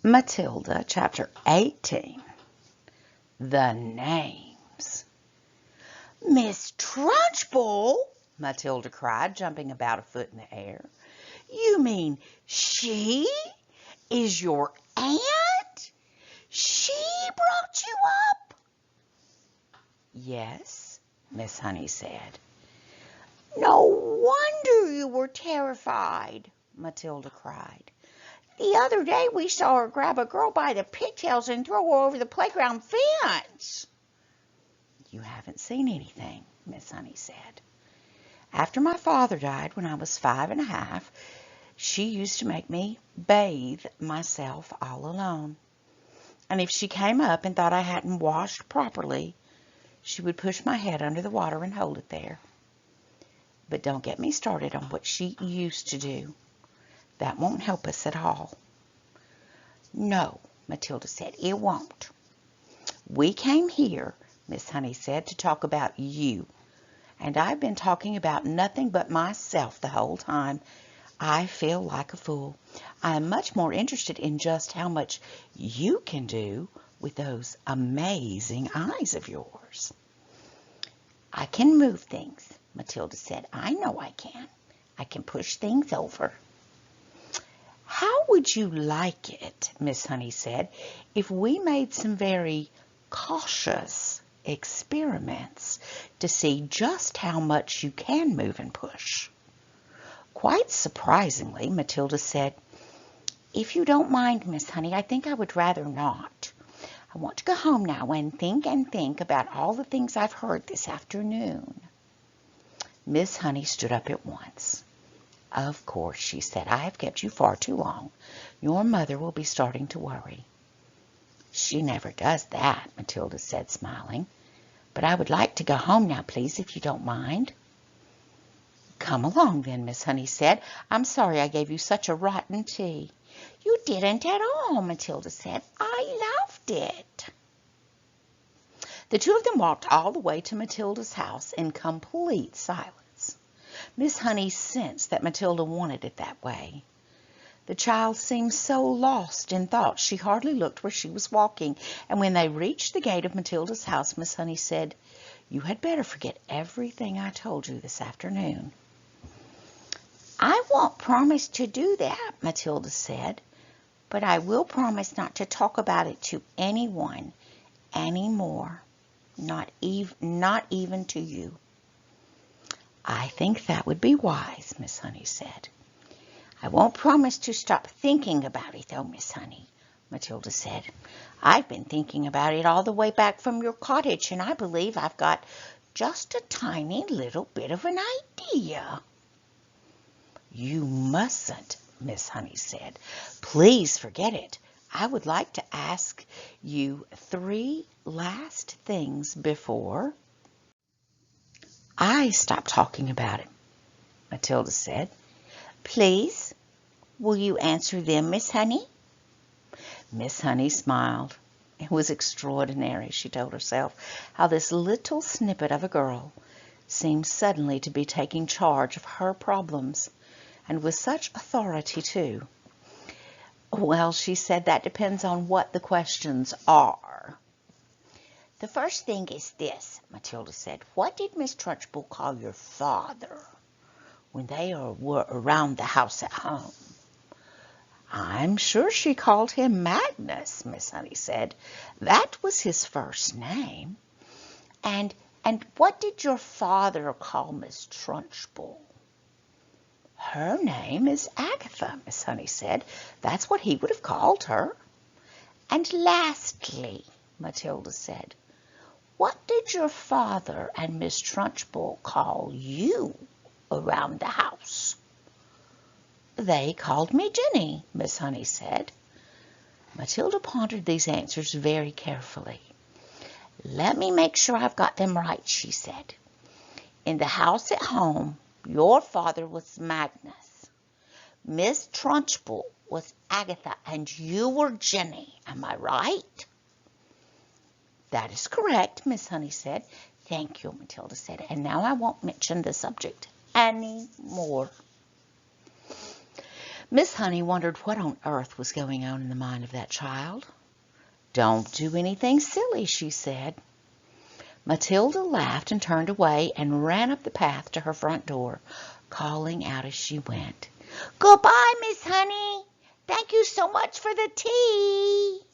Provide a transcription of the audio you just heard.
Matilda Chapter 18. The Names. "Miss Trunchbull!" Matilda cried, jumping about a foot in the air. "You mean she is your aunt? She brought you up?" "Yes," Miss Honey said. "No wonder you were terrified," Matilda cried. "The other day we saw her grab a girl by the pigtails and throw her over the playground fence." "You haven't seen anything," Miss Honey said. "After my father died when I was 5 1/2, she used to make me bathe myself all alone. And if she came up and thought I hadn't washed properly, she would push my head under the water and hold it there. But don't get me started on what she used to do. That won't help us at all." "No," Matilda said, "it won't. We came here," Miss Honey said, "to talk about you. And I've been talking about nothing but myself the whole time. I feel like a fool. I am much more interested in just how much you can do with those amazing eyes of yours." "I can move things," Matilda said. "I know I can. I can push things over." "How would you like it," Miss Honey said, "if we made some very cautious experiments to see just how much you can move and push?" Quite surprisingly, Matilda said, "If you don't mind, Miss Honey, I think I would rather not. I want to go home now and think about all the things I've heard this afternoon." Miss Honey stood up at once. "Of course," she said, "I have kept you far too long. Your mother will be starting to worry." "She never does that," Matilda said, smiling. "But I would like to go home now, please, if you don't mind." "Come along, then," Miss Honey said. "I'm sorry I gave you such a rotten tea." "You didn't at all," Matilda said. "I loved it." The two of them walked all the way to Matilda's house in complete silence. Miss Honey sensed that Matilda wanted it that way. The child seemed so lost in thought she hardly looked where she was walking, and when they reached the gate of Matilda's house, Miss Honey said, "You had better forget everything I told you this afternoon." "I won't promise to do that," Matilda said, "but I will promise not to talk about it to anyone any more, not even to you." "I think that would be wise," Miss Honey said. "I won't promise to stop thinking about it, though, Miss Honey," Matilda said. "I've been thinking about it all the way back from your cottage, and I believe I've got just a tiny little bit of an idea." "You mustn't," Miss Honey said. "Please forget it. I would like to ask you 3 last things before I stop talking about it," Matilda said. "Please, will you answer them, Miss Honey?" Miss Honey smiled. It was extraordinary, she told herself, how this little snippet of a girl seemed suddenly to be taking charge of her problems, and with such authority, too. "Well," she said, "that depends on what the questions are." "The first thing is this," Matilda said. "What did Miss Trunchbull call your father when they were around the house at home?" "I'm sure she called him Magnus," Miss Honey said. "That was his first name." And what did your father call Miss Trunchbull?" "Her name is Agatha," Miss Honey said. "That's what he would have called her." "And lastly," Matilda said, "what did your father and Miss Trunchbull call you around the house?" "They called me Jenny," Miss Honey said. Matilda pondered these answers very carefully. "Let me make sure I've got them right," she said. "In the house at home, your father was Magnus, Miss Trunchbull was Agatha, and you were Jenny. Am I right?" "That is correct," Miss Honey said. "Thank you," Matilda said. "And now I won't mention the subject any more." Miss Honey wondered what on earth was going on in the mind of that child. "Don't do anything silly," she said. Matilda laughed and turned away and ran up the path to her front door, calling out as she went, "Goodbye, Miss Honey. Thank you so much for the tea."